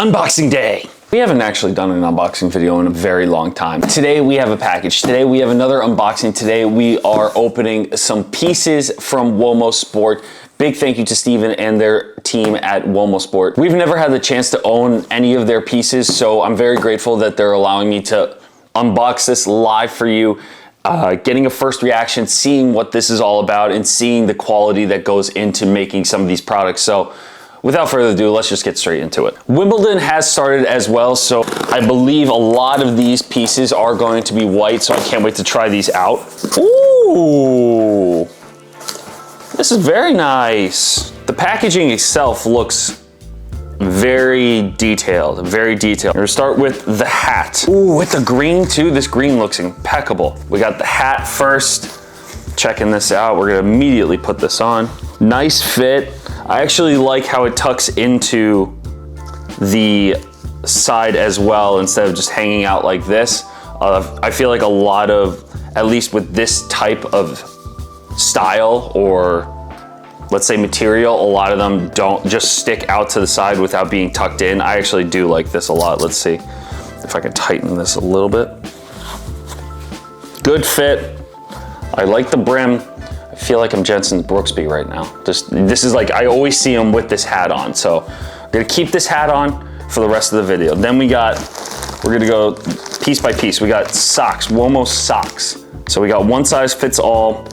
Unboxing day. We haven't actually done an unboxing video in a very long time. Today we have a package. Today we have another unboxing. Today we are opening some pieces from Uomo Sport. Big thank you to Steven and their team at Uomo Sport. We've never had the chance to own any of their pieces, so I'm very grateful that they're allowing me to unbox this live for you. Getting a first reaction, seeing what this is all about, and seeing the quality that goes into making some of these products. So without further ado, let's just get straight into it. Wimbledon has started as well, so I believe a lot of these pieces are going to be white, so I can't wait to try these out. Ooh, this is very nice. The packaging itself looks very detailed, very detailed. We're gonna start with the hat. Ooh, with the green too. This green looks impeccable. We got the hat first. Checking this out, we're gonna immediately put this on. Nice fit. I actually like how it tucks into the side as well instead of just hanging out like this. I feel like a lot of, at least with this type of style or let's say material, a lot of them don't just stick out to the side without being tucked in. I actually do like this a lot. Let's see if I can tighten this a little bit. Good fit. I like the brim. I feel like I'm Jensen Brooksby right now. This is like, I always see him with this hat on. So I'm gonna keep this hat on for the rest of the video. Then we're gonna go piece by piece. We got socks, Uomo socks. So we got one size fits all.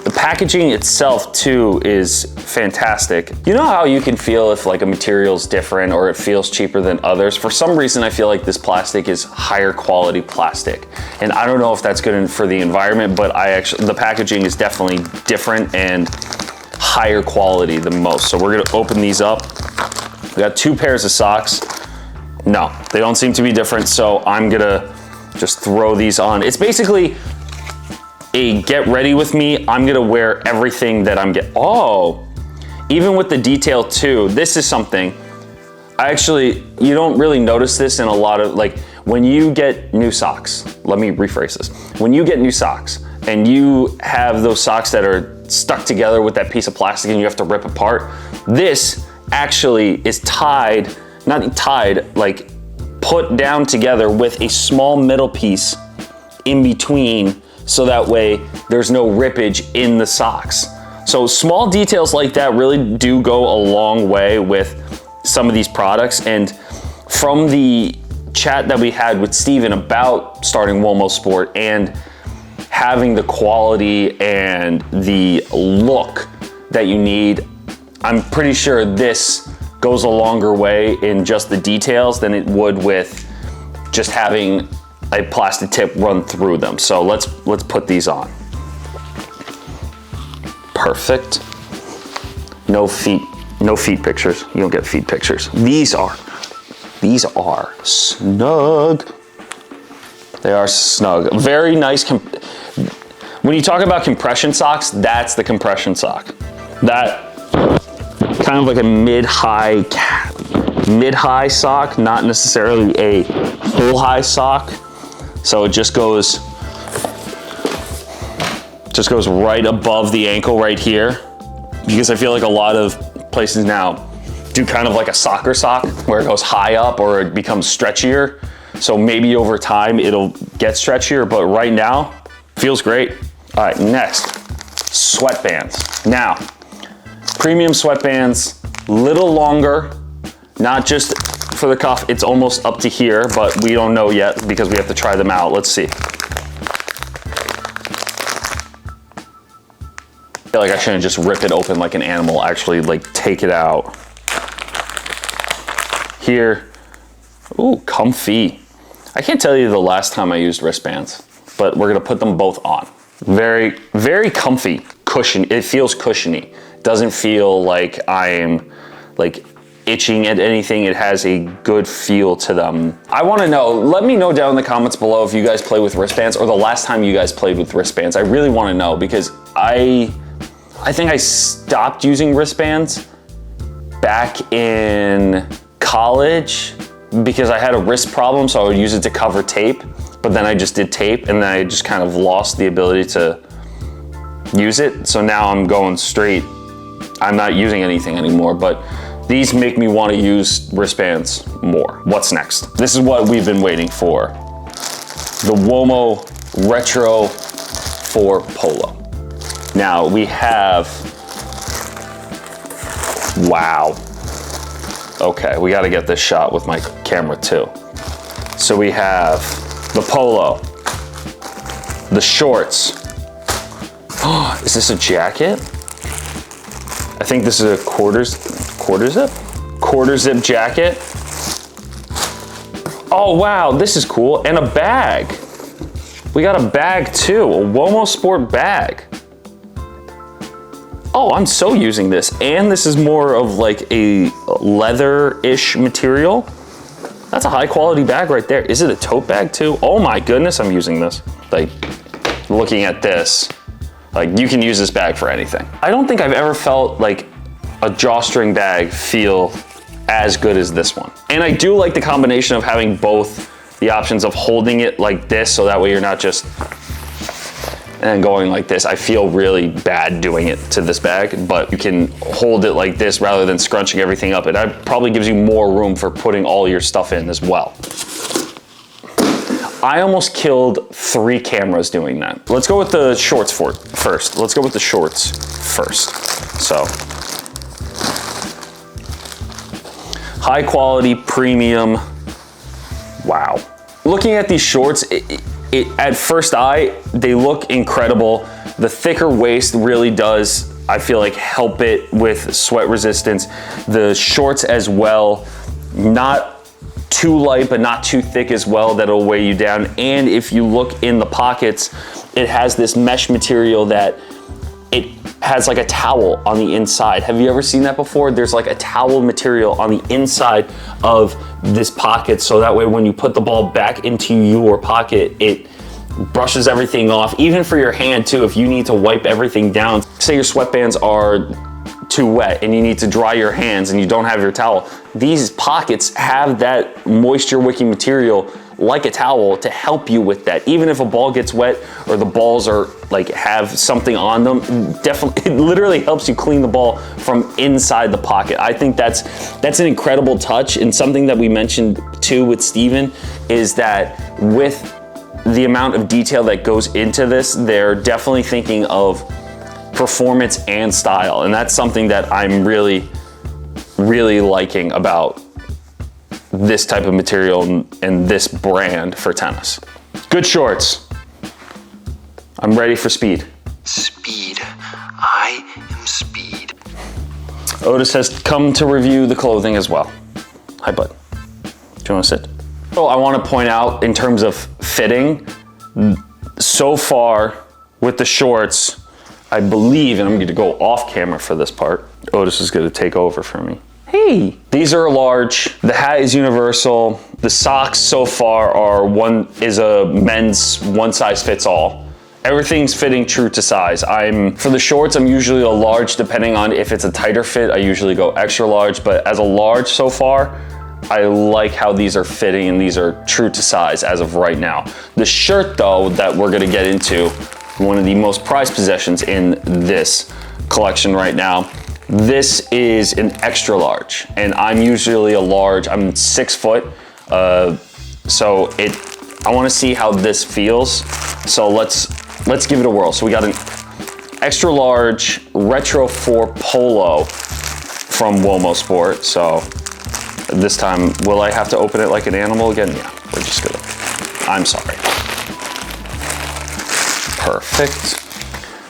The packaging itself too is fantastic. You know how you can feel if like a material's different or it feels cheaper than others? For some reason, I feel like this plastic is higher quality plastic. And I don't know if that's good for the environment, but the packaging is definitely different and higher quality than most. So we're gonna open these up. We got two pairs of socks. No, they don't seem to be different. So I'm gonna just throw these on. It's basically a get ready with me. I'm gonna wear everything that I'm even with the detail too, this is something, you don't really notice this in a lot of, like when you get new socks, let me rephrase this. When you get new socks and you have those socks that are stuck together with that piece of plastic and you have to rip apart, this actually is like put down together with a small middle piece in between, so that way there's no rippage in the socks. So small details like that really do go a long way with some of these products. And from the chat that we had with Steven about starting Uomo Sport and having the quality and the look that you need, I'm pretty sure this goes a longer way in just the details than it would with just having a plastic tip run through them. So let's put these on. Perfect. No feet pictures. You don't get feet pictures. These are snug. They are snug. Very nice. When you talk about compression socks, that's the compression sock. That kind of like a mid-high sock, not necessarily a full high sock. So it just goes right above the ankle right here, because I feel like a lot of places now do kind of like a soccer sock where it goes high up or it becomes stretchier. So maybe over time it'll get stretchier, but right now feels great. All right, next, sweatbands. Now, premium sweatbands, little longer, not just for the cuff, it's almost up to here, but we don't know yet because we have to try them out. Let's see. I feel like I shouldn't just rip it open like an animal, actually like take it out. Here, ooh, comfy. I can't tell you the last time I used wristbands, but we're gonna put them both on. Very, very comfy, cushion. It feels cushiony. It doesn't feel like I'm like itching at anything. It has a good feel to them. I wanna know, let me know down in the comments below if you guys play with wristbands or the last time you guys played with wristbands. I really wanna know because I think I stopped using wristbands back in college because I had a wrist problem, so I would use it to cover tape, but then I just did tape and then I just kind of lost the ability to use it. So now I'm going straight. I'm not using anything anymore, but These make me want to use wristbands more. What's next? This is what we've been waiting for. The Uomo Retro 4 Polo. Now we have, wow. Okay, we gotta get this shot with my camera too. So we have the polo, the shorts. Oh, is this a jacket? I think this is a quarter zip jacket. Oh wow, this is cool, and a bag. We got a bag too, a Uomo Sport bag. Oh, I'm so using this. And this is more of like a leather-ish material. That's a high quality bag right there. Is it a tote bag too? Oh my goodness, I'm using this. Like, looking at this, like you can use this bag for anything. I don't think I've ever felt like a drawstring bag feel as good as this one. And I do like the combination of having both the options of holding it like this, so that way you're not just and going like this. I feel really bad doing it to this bag, but you can hold it like this rather than scrunching everything up. It probably gives you more room for putting all your stuff in as well. I almost killed 3 cameras doing that. Let's go with the shorts first. Let's go with the shorts first. So, high quality, premium, wow. Looking at these shorts, at first eye, they look incredible. The thicker waist really does, I feel like, help it with sweat resistance. The shorts as well, not too light, but not too thick as well, that'll weigh you down. And if you look in the pockets, it has this mesh material that it has like a towel on the inside. Have you ever seen that before? There's like a towel material on the inside of this pocket, so that way when you put the ball back into your pocket, it brushes everything off. Even for your hand too, if you need to wipe everything down. Say your sweatbands are too wet and you need to dry your hands and you don't have your towel. These pockets have that moisture wicking material like a towel to help you with that. Even if a ball gets wet or the balls are like have something on them, definitely, it literally helps you clean the ball from inside the pocket. I think that's an incredible touch, and something that we mentioned too with Steven is that with the amount of detail that goes into this, they're definitely thinking of performance and style, and that's something that I'm really liking about this type of material and this brand for tennis. Good shorts. I'm ready for speed. Speed. I am speed. Otis has come to review the clothing as well. Hi, bud. Do you want to sit? So I want to point out in terms of fitting, so far with the shorts, I believe, and I'm going to go off camera for this part, Otis is going to take over for me. Hey, these are large. The hat is universal. The socks so far are a men's one size fits all. Everything's fitting true to size. For the shorts, I'm usually a large, depending on if it's a tighter fit, I usually go extra large, but as a large so far, I like how these are fitting and these are true to size as of right now. The shirt though, that we're gonna get into, one of the most prized possessions in this collection right now, this is an extra large, and I'm usually a large. I'm 6 foot, so I want to see how this feels. So let's give it a whirl. So we got an extra large Retro 4 Polo from Uomo Sport. So this time, will I have to open it like an animal again? Yeah, we're just gonna. I'm sorry. Perfect.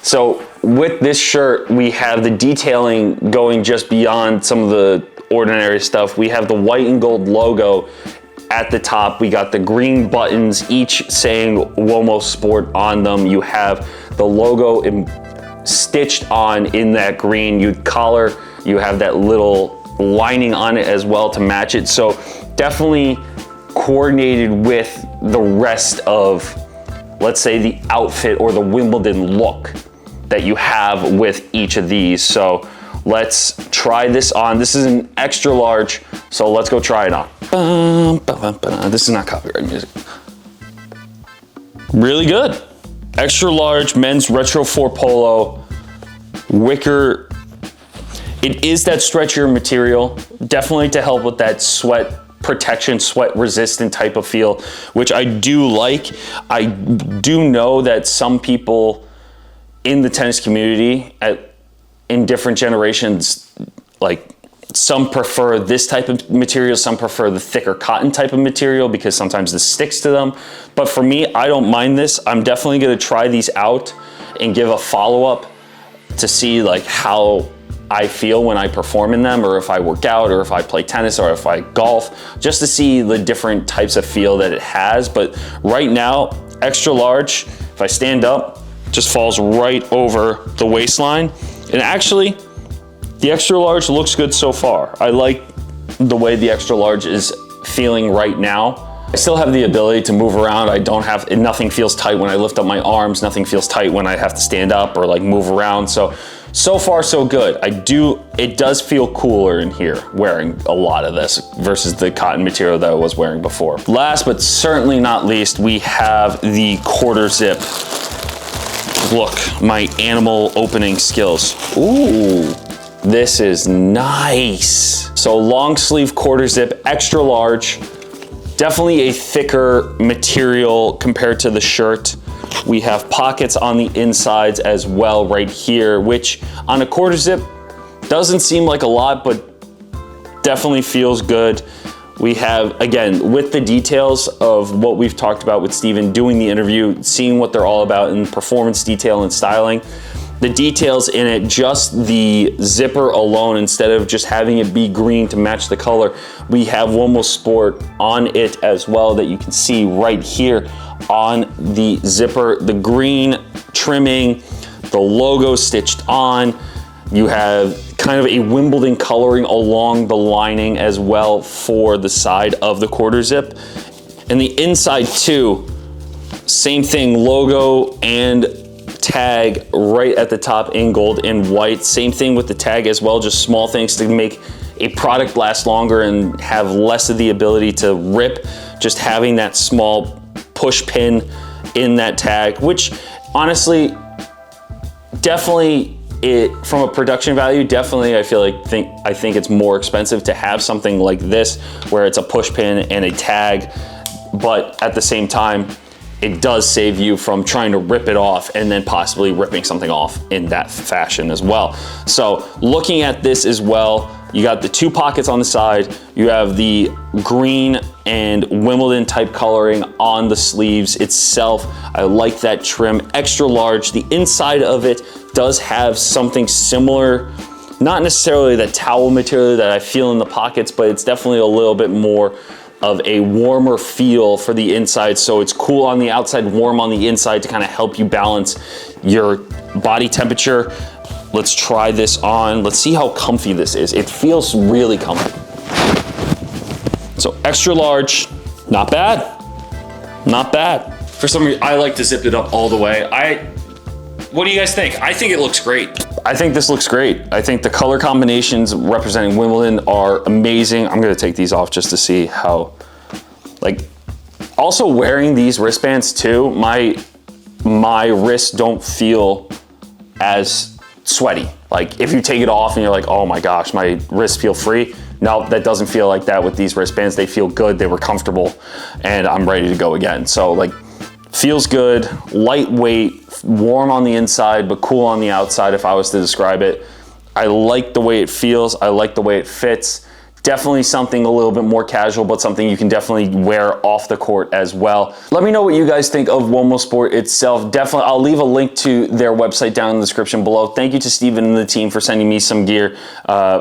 So with this shirt, we have the detailing going just beyond some of the ordinary stuff. We have the white and gold logo at the top. We got the green buttons, each saying Uomo Sport on them. You have the logo stitched on in that green collar. You have that little lining on it as well to match it. So definitely coordinated with the rest of, let's say, the outfit or the Wimbledon look that you have with each of these. So let's try this on. This is an extra large, so let's go try it on. This is not copyright music. Really good. Extra large men's Retro 4 Polo, wicker. It is that stretchier material, definitely to help with that sweat protection, sweat resistant type of feel, which I do like. I do know that some people in the tennis community in different generations, like some prefer this type of material, some prefer the thicker cotton type of material because sometimes this sticks to them. But for me, I don't mind this. I'm definitely gonna try these out and give a follow-up to see like how I feel when I perform in them, or if I work out, or if I play tennis, or if I golf, just to see the different types of feel that it has. But right now, extra large, if I stand up, just falls right over the waistline. And actually, the extra large looks good so far. I like the way the extra large is feeling right now. I still have the ability to move around. Nothing feels tight when I lift up my arms. Nothing feels tight when I have to stand up or like move around. So far so good. It does feel cooler in here wearing a lot of this versus the cotton material that I was wearing before. Last but certainly not least, we have the quarter zip. Look, my animal opening skills. Ooh, this is nice. So long sleeve quarter zip, extra large, definitely a thicker material compared to the shirt. We have pockets on the insides as well right here, which on a quarter zip doesn't seem like a lot, but definitely feels good. We have, again, with the details of what we've talked about with Steven doing the interview, seeing what they're all about in performance detail and styling, the details in it, just the zipper alone, instead of just having it be green to match the color, we have Uomo Sport on it as well that you can see right here on the zipper, the green trimming, the logo stitched on. You have kind of a Wimbledon coloring along the lining as well for the side of the quarter zip. And the inside too, same thing, logo and tag right at the top in gold and white. Same thing with the tag as well, just small things to make a product last longer and have less of the ability to rip. Just having that small push pin in that tag, which honestly, definitely from a production value, definitely I think it's more expensive to have something like this where it's a push pin and a tag, but at the same time, it does save you from trying to rip it off and then possibly ripping something off in that fashion as well. So looking at this as well, you got the two pockets on the side, you have the green and Wimbledon type coloring on the sleeves itself. I like that trim, extra large. The inside of it does have something similar, not necessarily the towel material that I feel in the pockets, but it's definitely a little bit more of a warmer feel for the inside. So it's cool on the outside, warm on the inside to kind of help you balance your body temperature. Let's try this on. Let's see how comfy this is. It feels really comfy. So extra large, not bad, not bad. For some reason, I like to zip it up all the way. What do you guys think? I think it looks great. I think this looks great. I think the color combinations representing Wimbledon are amazing. I'm gonna take these off just to see how, also wearing these wristbands too, my wrists don't feel as sweaty. Like if you take it off and you're like, oh my gosh, my wrists feel free. No, that doesn't feel like that with these wristbands. They feel good, they were comfortable, and I'm ready to go again. So feels good, lightweight, warm on the inside, but cool on the outside if I was to describe it. I like the way it feels, I like the way it fits. Definitely something a little bit more casual, but something you can definitely wear off the court as well. Let me know what you guys think of Uomo Sport itself. Definitely, I'll leave a link to their website down in the description below. Thank you to Steven and the team for sending me some gear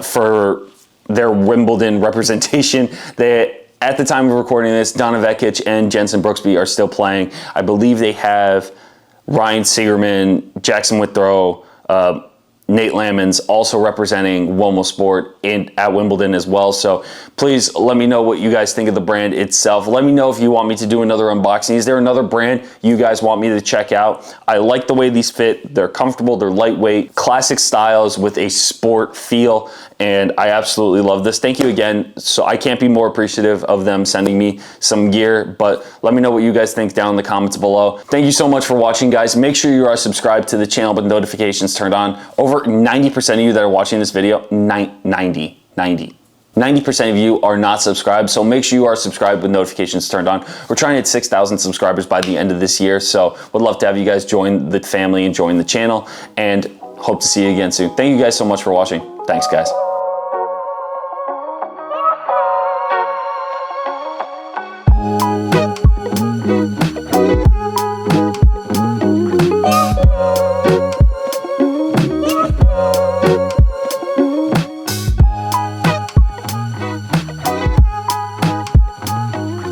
for their Wimbledon representation. At the time of recording this, Donna Vekic and Jensen Brooksby are still playing. I believe they have Ryan Segerman, Jackson Withrow, Nate Lamons also representing Uomo Sport at Wimbledon as well. So Please let me know what you guys think of the brand itself. Let me know if you want me to do another unboxing. Is there another brand you guys want me to check out? I like the way these fit. They're comfortable, they're lightweight, classic styles with a sport feel, and I absolutely love this. Thank you again. So I can't be more appreciative of them sending me some gear, but let me know what you guys think down in the comments below. Thank you so much for watching, guys. Make sure you are subscribed to the channel with notifications turned on. Over 90% of you that are watching this video, 90% of you are not subscribed, so make sure you are subscribed with notifications turned on. We're trying to hit 6,000 subscribers by the end of this year, so would love to have you guys join the family and join the channel, and hope to see you again soon. Thank you guys so much for watching. Thanks, guys.